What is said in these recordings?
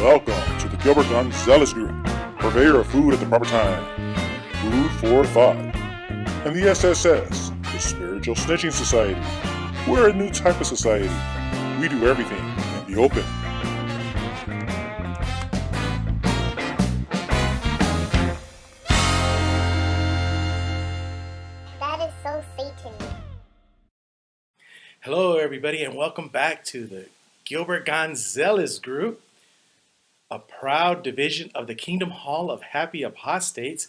Welcome to the GonZealous group, purveyor of food at the proper time, food for thought, and the SSS, the Spiritual Snitching Society. We're a new type of society. We do everything in the open. That is so Satan. Hello, everybody, and welcome back to the GonZealous group, a proud division of the Kingdom Hall of Happy Apostates.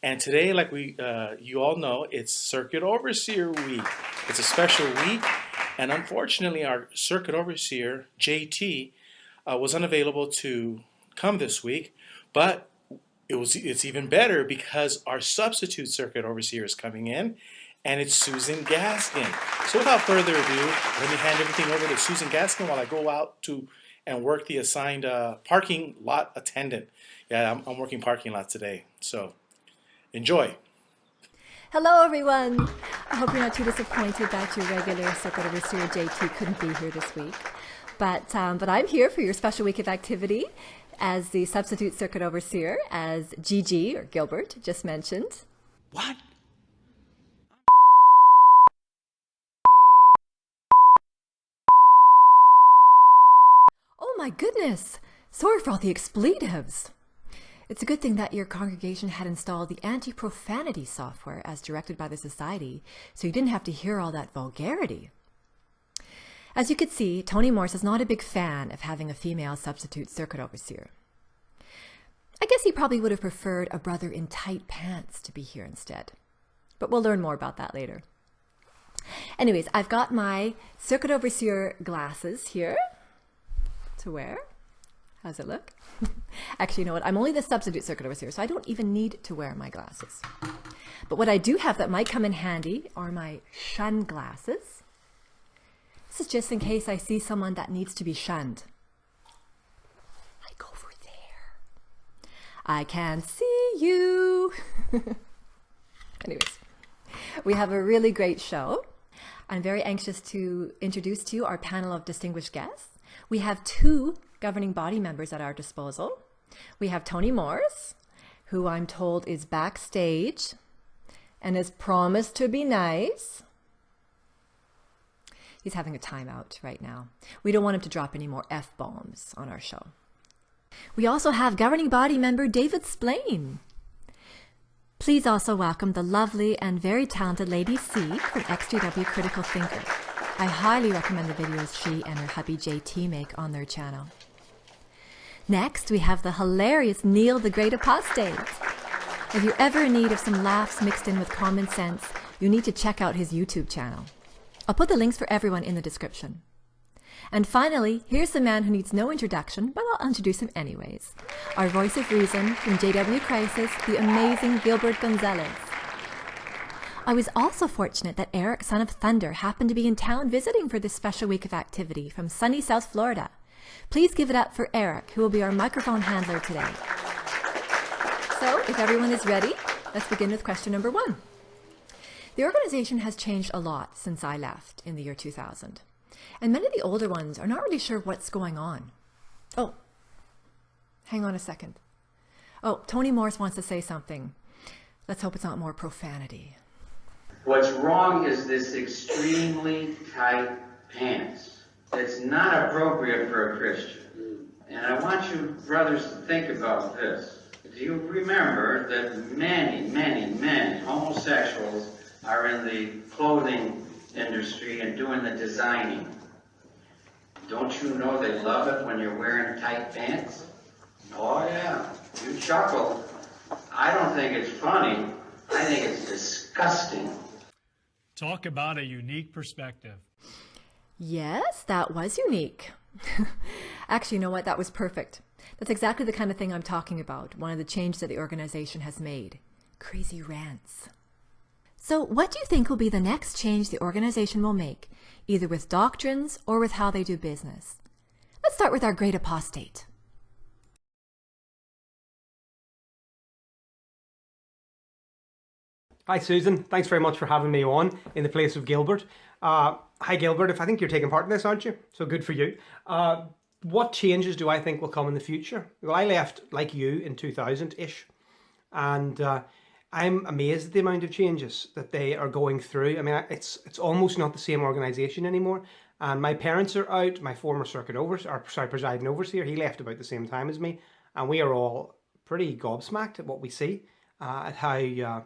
And today, like you all know, it's Circuit Overseer Week. It's a special week, and unfortunately, our Circuit Overseer, JT, was unavailable to come this week, but it's even better because our substitute Circuit Overseer is coming in, and it's Susan Gaskin. So without further ado, let me hand everything over to Susan Gaskin while I go out and work the assigned parking lot attendant. Yeah, I'm working parking lot today, so enjoy. Hello, everyone. I hope you're not too disappointed that your regular Circuit Overseer JT couldn't be here this week. But I'm here for your special week of activity as the substitute Circuit Overseer, as Gigi, or Gilbert, just mentioned. What? Oh my goodness! Sorry for all the expletives. It's a good thing that your congregation had installed the anti-profanity software as directed by the society, so you didn't have to hear all that vulgarity. As you could see, Tony Morse is not a big fan of having a female substitute Circuit Overseer. I guess he probably would have preferred a brother in tight pants to be here instead. But we'll learn more about that later. Anyways, I've got my Circuit Overseer glasses here to wear. How's it look? Actually, you know what? I'm only the substitute Circuit Overseer, so I don't even need to wear my glasses. But what I do have that might come in handy are my shun glasses. This is just in case I see someone that needs to be shunned. Like over there. I can see you. Anyways, we have a really great show. I'm very anxious to introduce to you our panel of distinguished guests. We have two governing body members at our disposal. We have Tony Morse, who I'm told is backstage and has promised to be nice. He's having a timeout right now. We don't want him to drop any more F-bombs on our show. We also have governing body member David Splain. Please also welcome the lovely and very talented Lady C from XGW Critical Thinker. I highly recommend the videos she and her hubby JT make on their channel. Next, we have the hilarious Neil the Great Apostate. If you're ever in need of some laughs mixed in with common sense, you need to check out his YouTube channel. I'll put the links for everyone in the description. And finally, here's the man who needs no introduction, but I'll introduce him anyways. Our voice of reason from JW Crisis, the amazing Gilbert GonZealous. I was also fortunate that Eric, son of Thunder, happened to be in town visiting for this special week of activity from sunny South Florida. Please give it up for Eric, who will be our microphone handler today. So, if everyone is ready, let's begin with question number 1. The organization has changed a lot since I left in the year 2000, and many of the older ones are not really sure what's going on. Oh, hang on a second. Oh, Tony Morse wants to say something. Let's hope it's not more profanity. What's wrong is this extremely tight pants. It's not appropriate for a Christian. And I want you brothers to think about this. Do you remember that many homosexuals are in the clothing industry and doing the designing? Don't you know they love it when you're wearing tight pants? Oh yeah, you chuckle. I don't think it's funny. I think it's disgusting. Talk about a unique perspective. Yes, that was unique. Actually, you know what? That was perfect. That's exactly the kind of thing I'm talking about. One of the changes that the organization has made. Crazy rants. So what do you think will be the next change the organization will make, either with doctrines or with how they do business? Let's start with our great apostate. Hi, Susan. Thanks very much for having me on in the place of Gilbert. Hi, Gilbert. I think you're taking part in this, aren't you? So good for you. What changes do I think will come in the future? Well, I left like you in 2000-ish, and I'm amazed at the amount of changes that they are going through. I mean, it's almost not the same organization anymore. And my parents are out. My former presiding overseer, he left about the same time as me, and we are all pretty gobsmacked at what we see, at how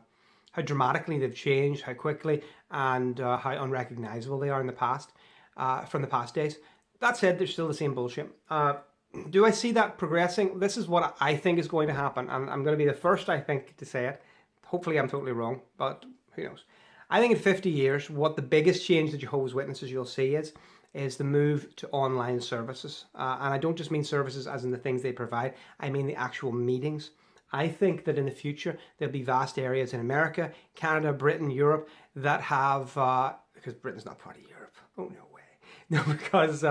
dramatically they've changed, how quickly, and how unrecognizable they are in the past, from the past days. That said, they're still the same bullshit. Do I see that progressing? This is what I think is going to happen, and I'm going to be the first, I think, to say it. Hopefully I'm totally wrong, but who knows. I think in 50 years, what the biggest change that Jehovah's Witnesses you'll see is the move to online services. And I don't just mean services as in the things they provide, I mean the actual meetings. I think that in the future, there'll be vast areas in America, Canada, Britain, Europe that have, because Britain's not part of Europe. Oh, no way. No, because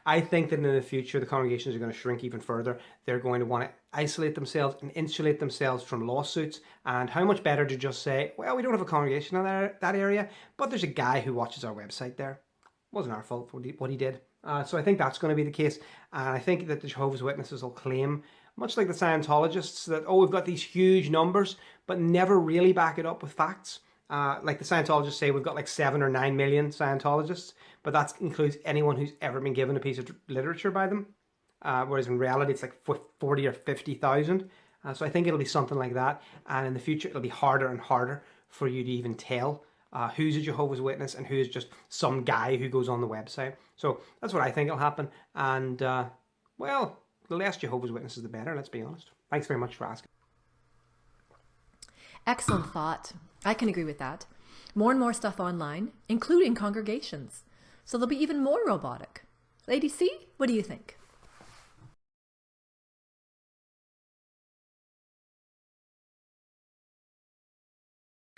I think that in the future, the congregations are going to shrink even further. They're going to want to isolate themselves and insulate themselves from lawsuits. And how much better to just say, well, we don't have a congregation in that area, but there's a guy who watches our website there. It wasn't our fault what he did. So I think that's going to be the case. And I think that the Jehovah's Witnesses will claim, much like the Scientologists, that, oh, we've got these huge numbers, but never really back it up with facts. Like the Scientologists say, we've got like 7 or 9 million Scientologists, but that includes anyone who's ever been given a piece of literature by them. Whereas in reality, it's like 40 or 50,000. So I think it'll be something like that. And in the future, it'll be harder and harder for you to even tell who's a Jehovah's Witness and who's just some guy who goes on the website. So that's what I think will happen. And, well, the less Jehovah's Witnesses, the better, let's be honest. Thanks very much for asking. Excellent thought. I can agree with that. More and more stuff online, including congregations. So they'll be even more robotic. Lady C, what do you think?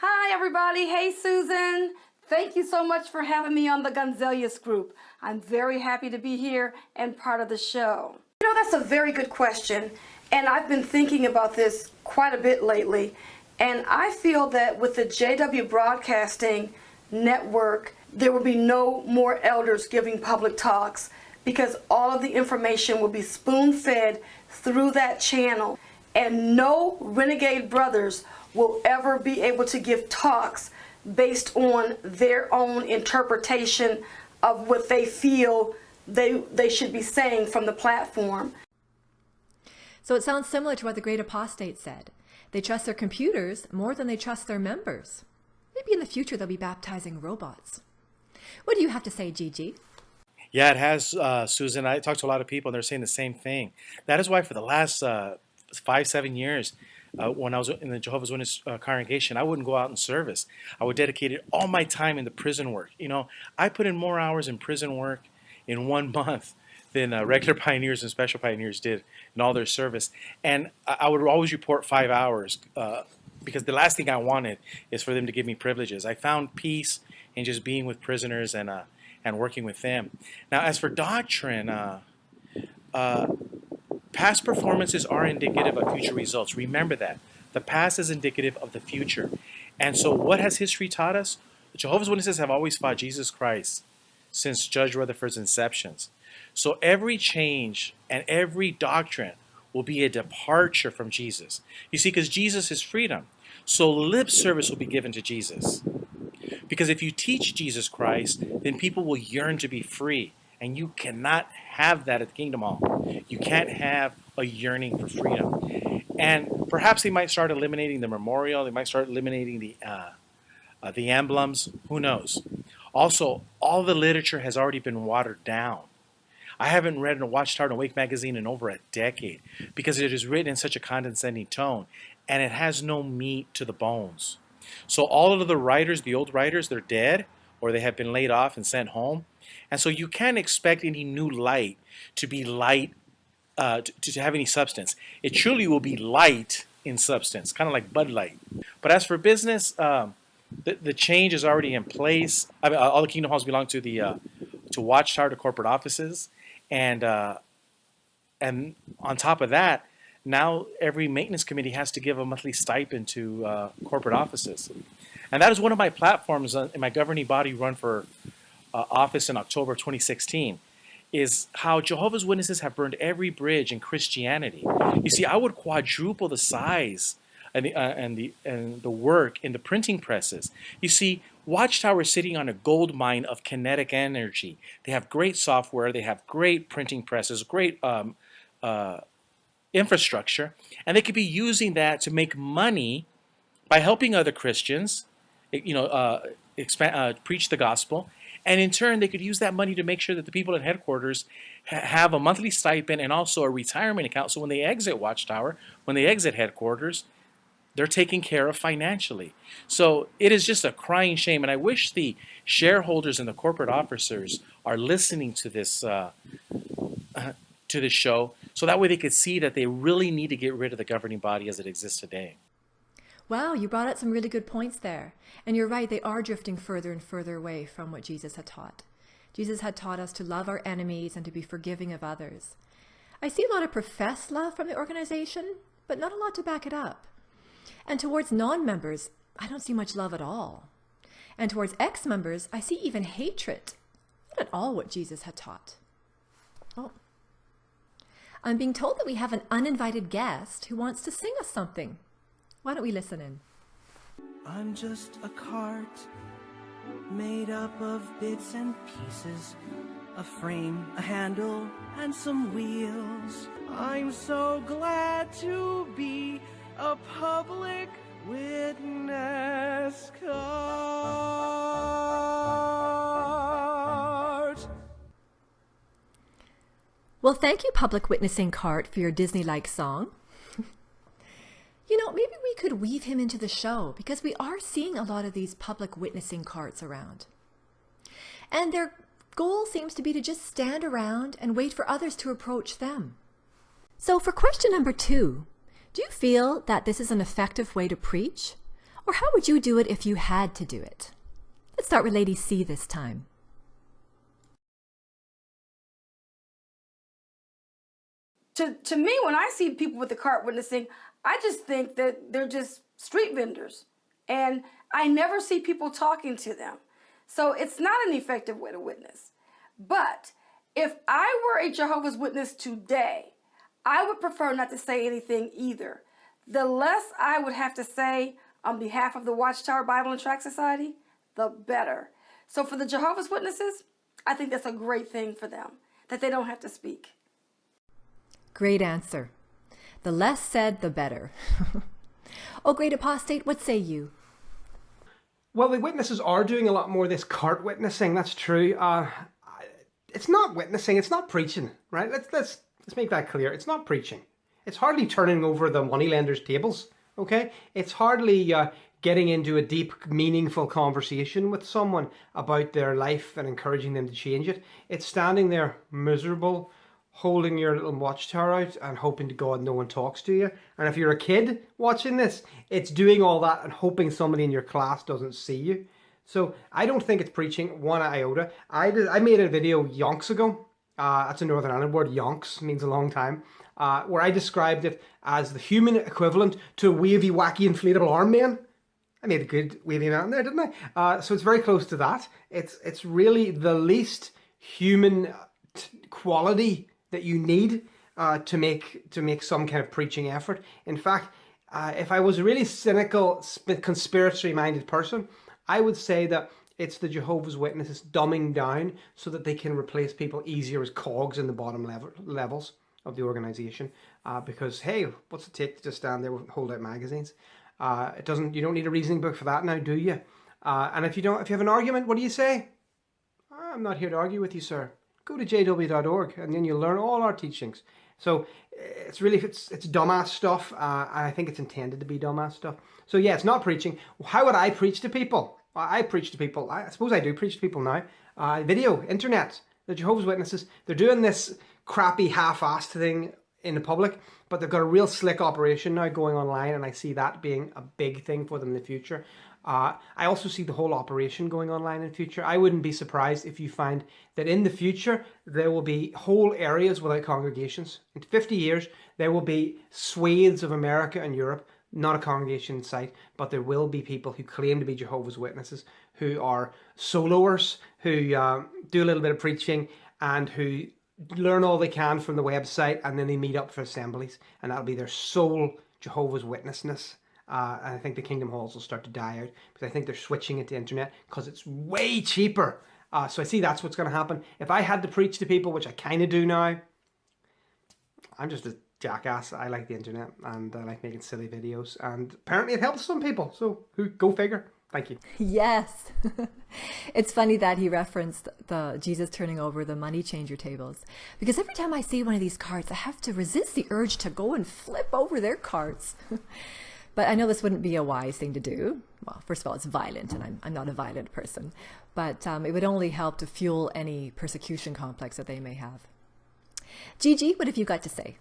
Hi, everybody. Hey, Susan. Thank you so much for having me on the GonZealous group. I'm very happy to be here and part of the show. You know, that's a very good question, and I've been thinking about this quite a bit lately. And I feel that with the JW Broadcasting Network, there will be no more elders giving public talks because all of the information will be spoon-fed through that channel. And no renegade brothers will ever be able to give talks based on their own interpretation of what they feel they should be saying from the platform. So it sounds similar to what the great apostate said. They trust their computers more than they trust their members. Maybe in the future they'll be baptizing robots. What do you have to say, Gigi? Yeah, it has, Susan. I talked to a lot of people, and they're saying the same thing. That is why for the last 5-7 years, when I was in the Jehovah's Witness congregation, I wouldn't go out in service. I would dedicate all my time in the prison work. You know, I put in more hours in prison work in 1 month than regular pioneers and special pioneers did in all their service. And I would always report 5 hours because the last thing I wanted is for them to give me privileges. I found peace in just being with prisoners and working with them. Now, as for doctrine, past performances are indicative of future results. Remember that. The past is indicative of the future. And so what has history taught us? The Jehovah's Witnesses have always fought Jesus Christ since Judge Rutherford's inceptions. So every change and every doctrine will be a departure from Jesus. You see, because Jesus is freedom. So lip service will be given to Jesus. Because if you teach Jesus Christ, then people will yearn to be free. And you cannot have that at the Kingdom Hall. You can't have a yearning for freedom. And perhaps they might start eliminating the memorial. They might start eliminating the emblems. Who knows? Also, all the literature has already been watered down. I haven't read a Watchtower and Awake magazine in over a decade because it is written in such a condescending tone and it has no meat to the bones. So all of the writers, the old writers, they're dead or they have been laid off and sent home. And so you can't expect any new light to be light, to have any substance. It truly will be light in substance, kind of like Bud Light. But as for business, the change is already in place. I mean, all the Kingdom Halls belong to the to Watchtower, to corporate offices. And on top of that, now every maintenance committee has to give a monthly stipend to corporate offices. And that is one of my platforms in my governing body run for office in October 2016, is how Jehovah's Witnesses have burned every bridge in Christianity. You see, I would quadruple the size and the work in the printing presses. You see, Watchtower is sitting on a gold mine of kinetic energy. They have great software, they have great printing presses, great infrastructure, and they could be using that to make money by helping other Christians, preach the gospel, and in turn they could use that money to make sure that the people at headquarters have a monthly stipend and also a retirement account. So when they exit Watchtower, when they exit headquarters, they're taken care of financially. So it is just a crying shame, and I wish the shareholders and the corporate officers are listening to this show, so that way they could see that they really need to get rid of the governing body as it exists today. Wow, you brought out some really good points there. And you're right, they are drifting further and further away from what Jesus had taught. Jesus had taught us to love our enemies and to be forgiving of others. I see a lot of professed love from the organization, but not a lot to back it up. And towards non-members, I don't see much love at all. And towards ex-members, I see even hatred. Not at all what Jesus had taught. Oh. I'm being told that we have an uninvited guest who wants to sing us something. Why don't we listen in? I'm just a cart made up of bits and pieces, a frame, a handle, and some wheels. I'm so glad to be a public witness cart. Well, thank you, Public Witnessing Cart, for your Disney-like song. You know, maybe we could weave him into the show, because we are seeing a lot of these public witnessing carts around. And their goal seems to be to just stand around and wait for others to approach them. So for question number 2, do you feel that this is an effective way to preach? Or how would you do it if you had to do it? Let's start with Lady C this time. To me, when I see people with the cart witnessing, I just think that they're just street vendors. And I never see people talking to them. So it's not an effective way to witness. But if I were a Jehovah's Witness today, I would prefer not to say anything either. The less I would have to say on behalf of the Watchtower Bible and Tract Society, the better. So for the Jehovah's Witnesses, I think that's a great thing for them, that they don't have to speak. Great answer. The less said, the better. Oh, great apostate, what say you? Well, the witnesses are doing a lot more of this cart witnessing. That's true. It's not witnessing. It's not preaching, right? Let's make that clear. It's not preaching. It's hardly turning over the moneylenders' tables. Okay, it's hardly getting into a deep, meaningful conversation with someone about their life and encouraging them to change it. It's standing there miserable, holding your little watchtower out and hoping to God no one talks to you. And if you're a kid watching this, it's doing all that and hoping somebody in your class doesn't see you. So I don't think it's preaching one iota. I made a video yonks ago. That's a Northern Ireland word. Yonks means a long time. Where I described it as the human equivalent to a wavy, wacky, inflatable arm man. I made a good wavy man there, didn't I? So it's very close to that. It's really the least human quality that you need to make some kind of preaching effort. In fact, if I was a really cynical, conspiracy-minded person, I would say that it's the Jehovah's Witnesses dumbing down so that they can replace people easier as cogs in the bottom levels of the organization. Because hey, what's it take to just stand there and hold out magazines? You don't need a reasoning book for that now, do you? And if you have an argument, what do you say? I'm not here to argue with you, sir. Go to jw.org and then you'll learn all our teachings. So it's dumbass stuff. And I think it's intended to be dumbass stuff. So yeah, it's not preaching. How would I preach to people? I preach to people. I suppose I do preach to people now. Video, internet, the Jehovah's Witnesses, they're doing this crappy half-assed thing in the public, but they've got a real slick operation now going online, and I see that being a big thing for them in the future. I also see the whole operation going online in the future. I wouldn't be surprised if you find that in the future there will be whole areas without congregations. In 50 years, there will be swathes of America and Europe, not a congregation in sight, but there will be people who claim to be Jehovah's Witnesses, who are soloers, who do a little bit of preaching, and who learn all they can from the website, and then they meet up for assemblies, and that'll be their sole Jehovah's Witnessness. And I think the Kingdom Halls will start to die out because I think they're switching it to internet because it's way cheaper. So I see that's what's going to happen. If I had to preach to people, which I kind of do now, I'm just a jackass. I like the internet and I like making silly videos, and apparently it helps some people. So go figure. Thank you. Yes. It's funny that he referenced the Jesus turning over the money changer tables, because every time I see one of these carts, I have to resist the urge to go and flip over their carts. But I know this wouldn't be a wise thing to do. Well, first of all, it's violent, and I'm not a violent person. But it would only help to fuel any persecution complex that they may have. Gigi, what have you got to say?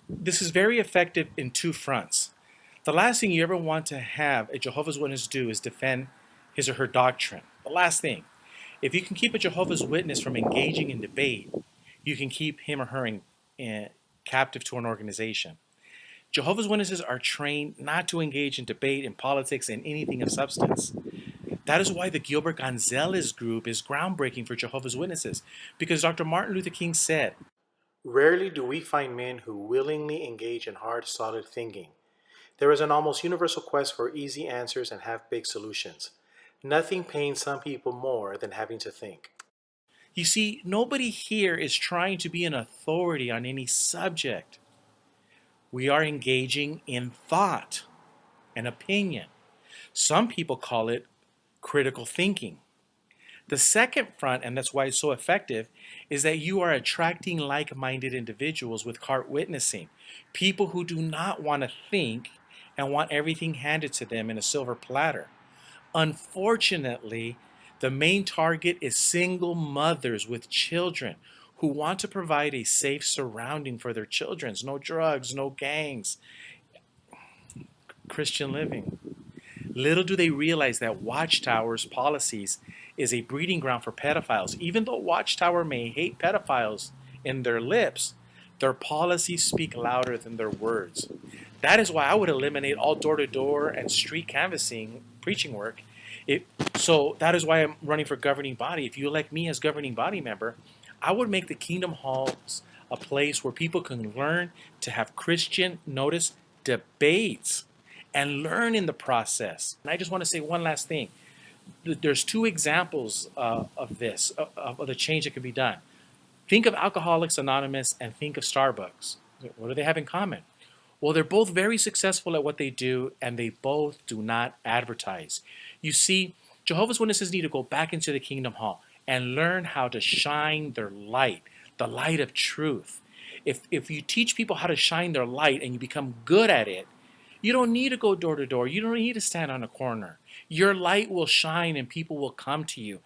This is very effective in two fronts. The last thing you ever want to have a Jehovah's Witness do is defend his or her doctrine. The last thing. If you can keep a Jehovah's Witness from engaging in debate, you can keep him or her captive to an organization. Jehovah's Witnesses are trained not to engage in debate, in politics, and anything of substance. That is why the Gilbert GonZealous group is groundbreaking for Jehovah's Witnesses, because Dr. Martin Luther King said, "Rarely do we find men who willingly engage in hard, solid thinking. There is an almost universal quest for easy answers and half-baked solutions. Nothing pains some people more than having to think." You see, nobody here is trying to be an authority on any subject. We are engaging in thought and opinion. Some people call it critical thinking. The second front, and that's why it's so effective, is that you are attracting like-minded individuals with cart witnessing, people who do not want to think and want everything handed to them in a silver platter. Unfortunately, the main target is single mothers with children who want to provide a safe surrounding for their children. No drugs, no gangs, Christian living. Little do they realize that Watchtower's policies is a breeding ground for pedophiles. Even though Watchtower may hate pedophiles in their lips, their policies speak louder than their words. That is why I would eliminate all door-to-door and street canvassing preaching work. So that is why I'm running for governing body. If you elect me as governing body member, I would make the Kingdom Halls a place where people can learn to have Christian, notice, debates and learn in the process. And I just want to say one last thing. There's two examples of this, of the change that can be done. Think of Alcoholics Anonymous and think of Starbucks. What do they have in common? Well, they're both very successful at what they do, and they both do not advertise. You see, Jehovah's Witnesses need to go back into the Kingdom Hall and learn how to shine their light, the light of truth. If you teach people how to shine their light and you become good at it, you don't need to go door to door. You don't need to stand on a corner. Your light will shine and people will come to you.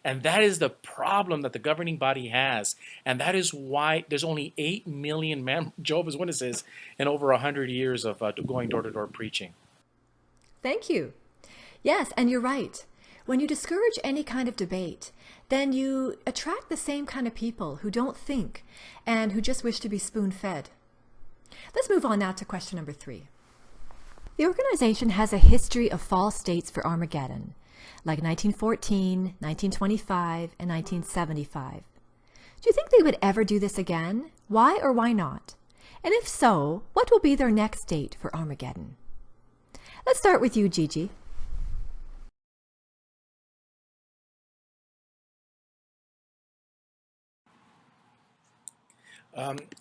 And that is the problem that the governing body has. And that is why there's only 8 million Jehovah's Witnesses in over 100 years of going door-to-door preaching. Thank you. Yes, and you're right. When you discourage any kind of debate, then you attract the same kind of people who don't think and who just wish to be spoon-fed. Let's move on now to question number 3. The organization has a history of false dates for Armageddon, like 1914, 1925, and 1975. Do you think they would ever do this again? Why or why not? And if so, what will be their next date for Armageddon? Let's start with you, Gigi.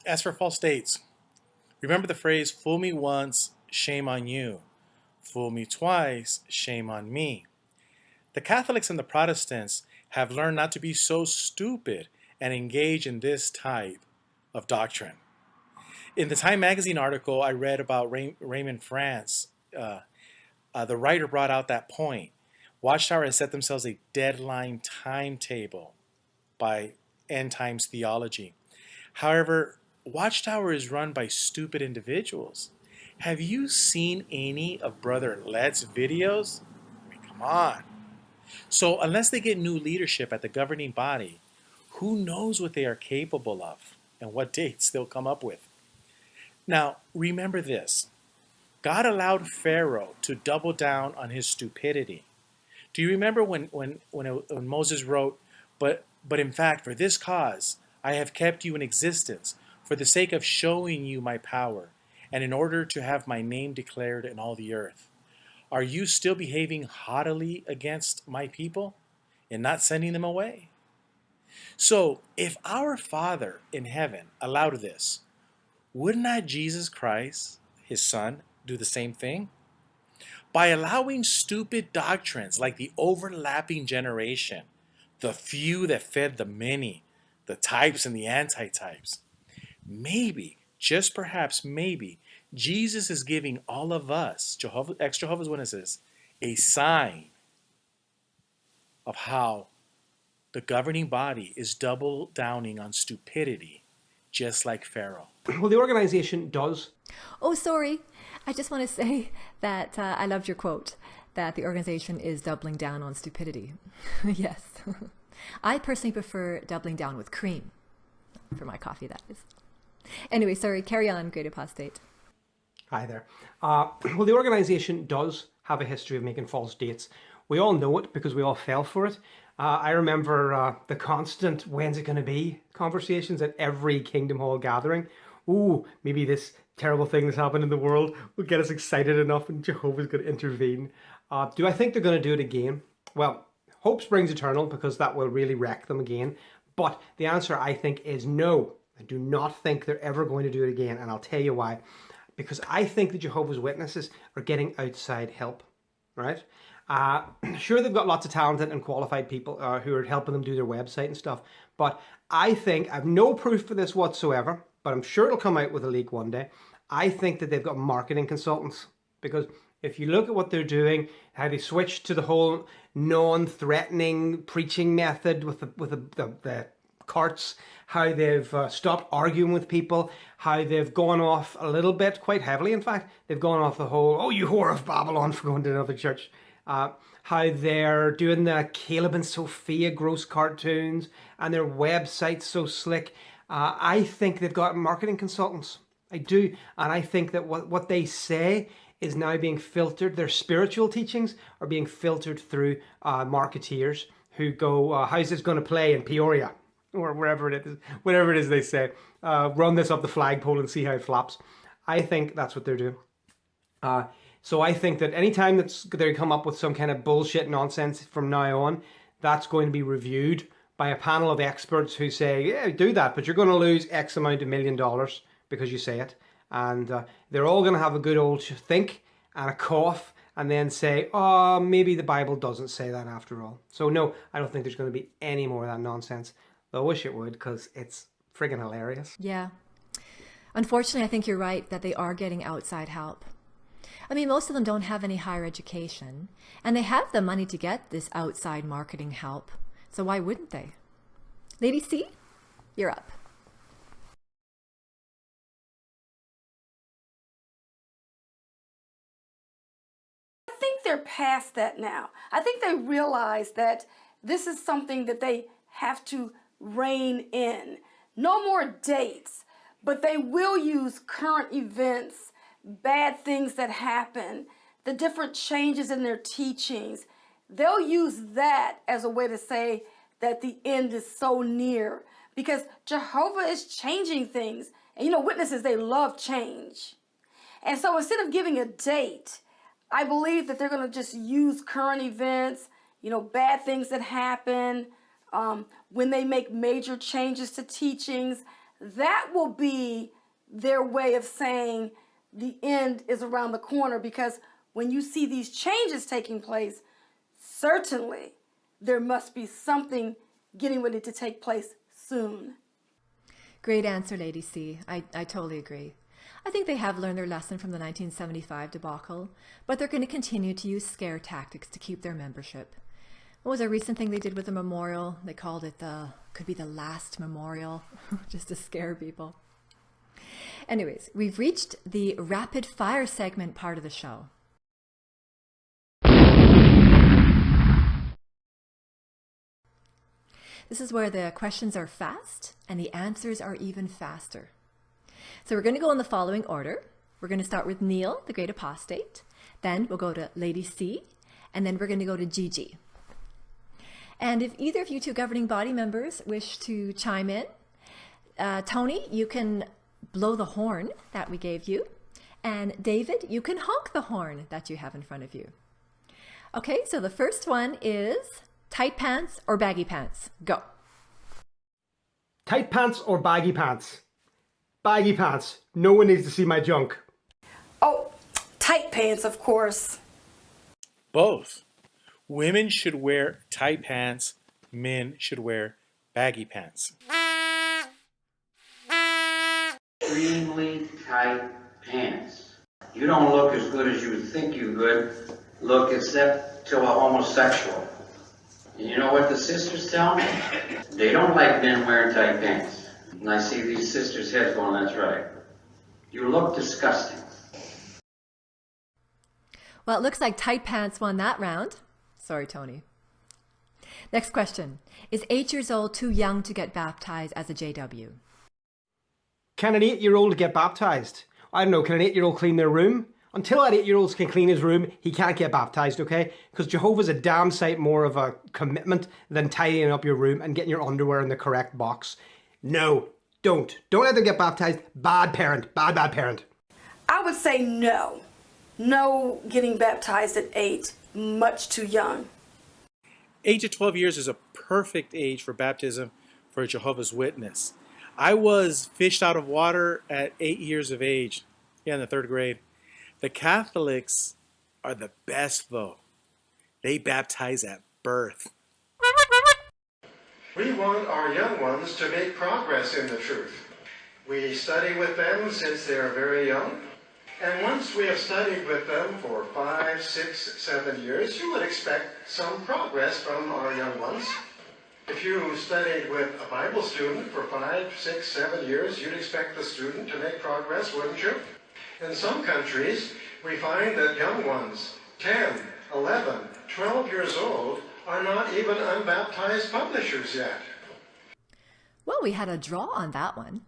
As for false dates, remember the phrase, "Fool me once, shame on you. Fool me twice, shame on me." The Catholics and the Protestants have learned not to be so stupid and engage in this type of doctrine. In the Time magazine article I read about Raymond France, the writer brought out that point. Watchtower has set themselves a deadline timetable by end times theology. However, Watchtower is run by stupid individuals. Have you seen any of Brother Let's videos? I mean, come on. So unless they get new leadership at the governing body, who knows what they are capable of and what dates they'll come up with. Now, remember this. God allowed Pharaoh to double down on his stupidity. Do you remember when Moses wrote, but in fact, for this cause, I have kept you in existence, for the sake of showing you my power, and in order to have my name declared in all the earth. Are you still behaving haughtily against my people and not sending them away? So, if our Father in heaven allowed this, would not Jesus Christ, his Son, do the same thing? By allowing stupid doctrines like the overlapping generation, the few that fed the many, the types and the antitypes, maybe, just perhaps maybe, Jesus is giving all of us, ex-Jehovah's Witnesses, a sign of how the governing body is double downing on stupidity, just like Pharaoh. Well, the organization does. Oh, sorry. I just want to say that I loved your quote, that the organization is doubling down on stupidity. Yes. I personally prefer doubling down with cream. For my coffee, that is. Anyway, sorry, carry on, Great Apostate. Hi there. Well, the organization does have a history of making false dates. We all know it because we all fell for it. I remember the constant "when's it going to be" conversations at every Kingdom Hall gathering. Ooh, maybe this terrible thing that's happened in the world will get us excited enough and Jehovah's going to intervene. Do I think they're going to do it again? Well, hope springs eternal, because that will really wreck them again. But the answer, I think, is no. I do not think they're ever going to do it again, and I'll tell you why. Because I think the Jehovah's Witnesses are getting outside help, right? Sure, they've got lots of talented and qualified people who are helping them do their website and stuff, but I think, I have no proof for this whatsoever, but I'm sure it'll come out with a leak one day. I think that they've got marketing consultants, because if you look at what they're doing, how they switched to the whole non-threatening preaching method with the carts, how they've stopped arguing with people, how they've gone off a little bit, quite heavily in fact, they've gone off the whole, oh, you whore of Babylon, for going to another church. How they're doing the Caleb and Sophia gross cartoons, and their website's so slick. I think they've got marketing consultants. I do. And I think that what they say is now being filtered. Their spiritual teachings are being filtered through marketeers who go, how's this going to play in Peoria? Or wherever it is, whatever it is they say. Run this up the flagpole and see how it flaps. I think that's what they're doing. So I think that anytime they come up with some kind of bullshit nonsense from now on, that's going to be reviewed by a panel of experts who say, yeah, do that, but you're going to lose X amount of $1 million because you say it. And they're all going to have a good old think and a cough and then say, oh, maybe the Bible doesn't say that after all. So no, I don't think there's going to be any more of that nonsense. Though I wish it would, because it's friggin' hilarious. Yeah. Unfortunately, I think you're right that they are getting outside help. I mean, most of them don't have any higher education, and they have the money to get this outside marketing help. So why wouldn't they? Lady C, you're up. I think they're past that now. I think they realize that this is something that they have to rein in. No more dates, but they will use current events, bad things that happen, the different changes in their teachings. They'll use that as a way to say that the end is so near, because Jehovah is changing things. And you know, witnesses, they love change. And so instead of giving a date, I believe that they're going to just use current events, you know, bad things that happen, when they make major changes to teachings. That will be their way of saying the end is around the corner, because when you see these changes taking place, certainly there must be something getting ready to take place soon. Great answer, Lady C. I totally agree. I think they have learned their lesson from the 1975 debacle, but they're going to continue to use scare tactics to keep their membership. What was a recent thing they did with the memorial? They called it could be the last memorial, just to scare people. Anyways, we've reached the rapid fire segment part of the show. This is where the questions are fast and the answers are even faster. So we're going to go in the following order. We're going to start with Neil, the great apostate. Then we'll go to Lady C, and then we're going to go to Gigi. And if either of you two governing body members wish to chime in, Tony, you can blow the horn that we gave you. And David, you can honk the horn that you have in front of you. Okay, so the first one is tight pants or baggy pants. Go. Tight pants or baggy pants? Baggy pants. No one needs to see my junk. Oh, tight pants, of course. Both. Women should wear tight pants. Men should wear baggy pants. Extremely tight pants. You don't look as good as you would think you would look, except to a homosexual. And you know what the sisters tell me? They don't like men wearing tight pants. And I see these sisters' heads going, that's right. You look disgusting. Well, it looks like tight pants won that round. Sorry, Tony. Next question. Is 8 years old too young to get baptized as a JW? Can an 8-year-old get baptized? I don't know, can an 8-year-old clean their room? Until that 8-year-old can clean his room, he can't get baptized, okay? Because Jehovah's a damn sight more of a commitment than tidying up your room and getting your underwear in the correct box. No, don't. Don't let them get baptized. Bad parent. Bad, bad parent. I would say no. No getting baptized at 8. Much too young. 8 to 12 years is a perfect age for baptism for a Jehovah's Witness. I was fished out of water at 8 years of age, in the 3rd grade. The Catholics are the best, though. They baptize at birth. We want our young ones to make progress in the truth. We study with them since they are very young. And once we have studied with them for 5, 6, 7 years, you would expect some progress from our young ones. If you studied with a Bible student for 5, 6, 7 years, you'd expect the student to make progress, wouldn't you? In some countries, we find that young ones, 10, 11, 12 years old, are not even unbaptized publishers yet. Well, we had a draw on that one.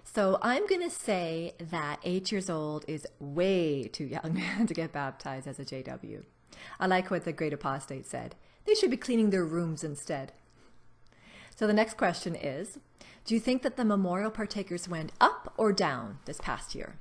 So I'm going to say that 8 years old is way too young to get baptized as a JW. I like what the great apostate said. They should be cleaning their rooms instead. So the next question is, do you think that the memorial partakers went up or down this past year?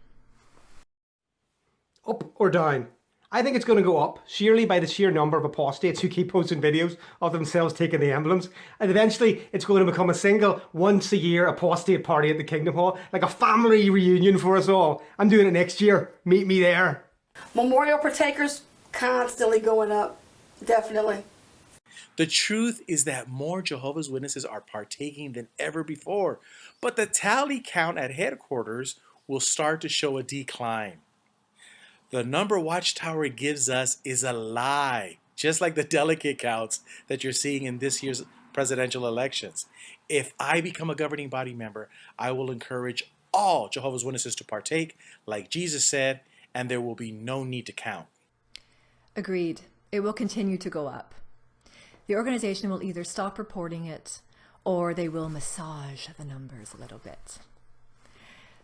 Up or down? I think it's going to go up, sheerly by the sheer number of apostates who keep posting videos of themselves taking the emblems. And eventually it's going to become a single once-a-year apostate party at the Kingdom Hall, like a family reunion for us all. I'm doing it next year. Meet me there. Memorial partakers constantly going up. Definitely. The truth is that more Jehovah's Witnesses are partaking than ever before, but the tally count at headquarters will start to show a decline. The number Watchtower gives us is a lie, just like the delegate counts that you're seeing in this year's presidential elections. If I become a governing body member, I will encourage all Jehovah's Witnesses to partake, like Jesus said, and there will be no need to count. Agreed. It will continue to go up. The organization will either stop reporting it or they will massage the numbers a little bit.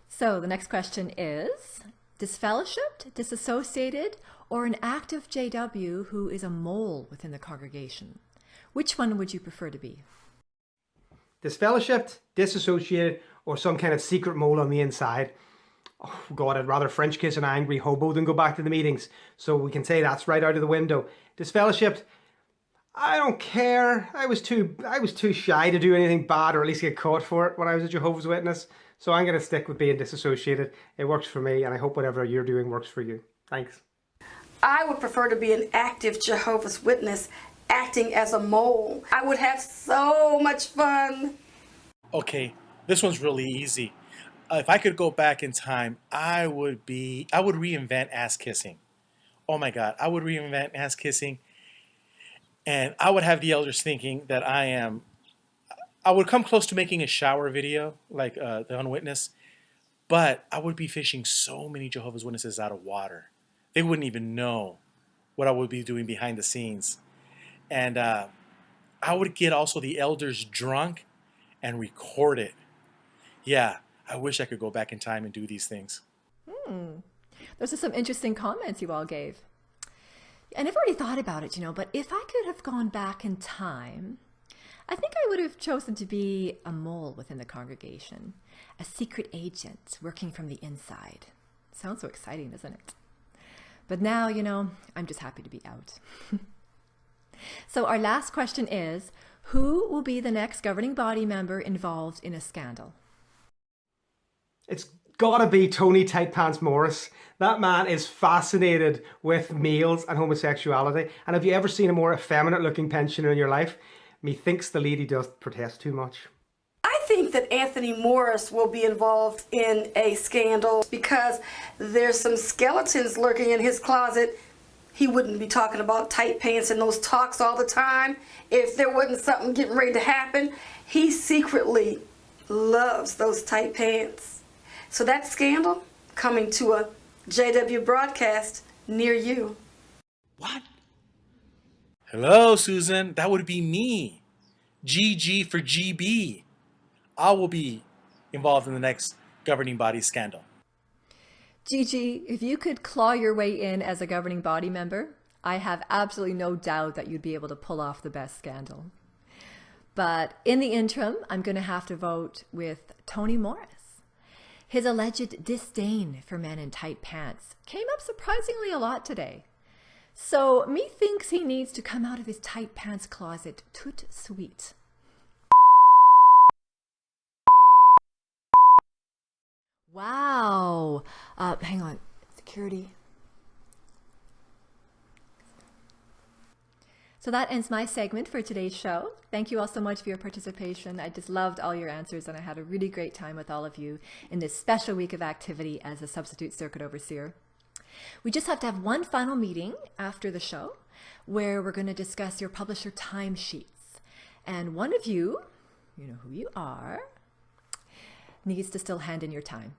So the next question is, disfellowshipped, disassociated, or an active JW who is a mole within the congregation? Which one would you prefer to be? Disfellowshipped, disassociated, or some kind of secret mole on the inside. Oh God, I'd rather French kiss an angry hobo than go back to the meetings. So we can say that's right out of the window. Disfellowshipped, I don't care. I was too shy to do anything bad or at least get caught for it when I was a Jehovah's Witness. So I'm going to stick with being disassociated. It works for me, and I hope whatever you're doing works for you. Thanks. I would prefer to be an active Jehovah's Witness acting as a mole. I would have so much fun. Okay, this one's really easy. If I could go back in time, I would reinvent ass kissing. Oh my God, I would reinvent ass kissing. And I would have the elders thinking that I would come close to making a shower video, like the Unwitness, but I would be fishing so many Jehovah's Witnesses out of water. They wouldn't even know what I would be doing behind the scenes. And I would get also the elders drunk and record it. Yeah, I wish I could go back in time and do these things. Those are some interesting comments you all gave. And I've already thought about it, but if I could have gone back in time, I think I would have chosen to be a mole within the congregation, a secret agent working from the inside. Sounds so exciting, doesn't it? But now, I'm just happy to be out. So our last question is, who will be the next governing body member involved in a scandal? It's gotta be Tony Tight Pants Morris. That man is fascinated with males and homosexuality. And have you ever seen a more effeminate looking pensioner in your life? Methinks the lady does protest too much. I think that Anthony Morris will be involved in a scandal because there's some skeletons lurking in his closet. He wouldn't be talking about tight pants in those talks all the time if there wasn't something getting ready to happen. He secretly loves those tight pants. So that scandal coming to a JW broadcast near you. What? Hello, Susan. That would be me. GG for GB. I will be involved in the next governing body scandal. Gigi, if you could claw your way in as a governing body member, I have absolutely no doubt that you'd be able to pull off the best scandal. But in the interim, I'm going to have to vote with Tony Morris. His alleged disdain for men in tight pants came up surprisingly a lot today. So methinks he needs to come out of his tight pants closet tout sweet. Wow. Hang on. Security. So that ends my segment for today's show. Thank you all so much for your participation. I just loved all your answers, and I had a really great time with all of you in this special week of activity as a substitute circuit overseer. We just have to have one final meeting after the show where we're going to discuss your publisher timesheets. And one of you, you know who you are, needs to still hand in your time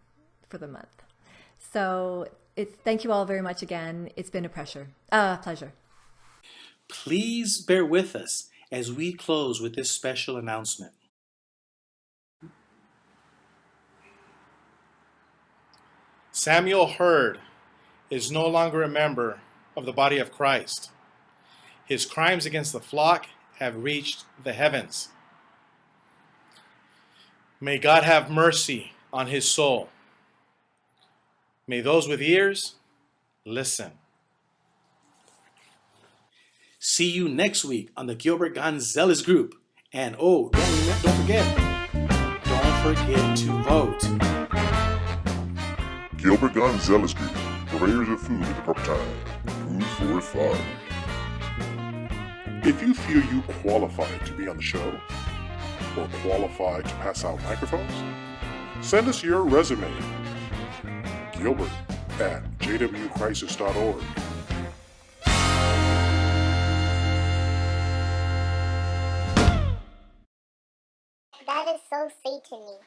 for the month. So thank you all very much again. It's been a pleasure. Please bear with us as we close with this special announcement. Samuel Hurd is no longer a member of the body of Christ. His crimes against the flock have reached the heavens. May God have mercy on his soul. May those with ears listen. See you next week on the Gilbert GonZealous group. And don't forget to vote. Gilbert GonZealous Group, purveyors of food at the proper time. Food for thought. If you feel you qualify to be on the show, or qualify to pass out microphones, send us your resume. Gilbert at jwcrisis.org. That is so Satan-y.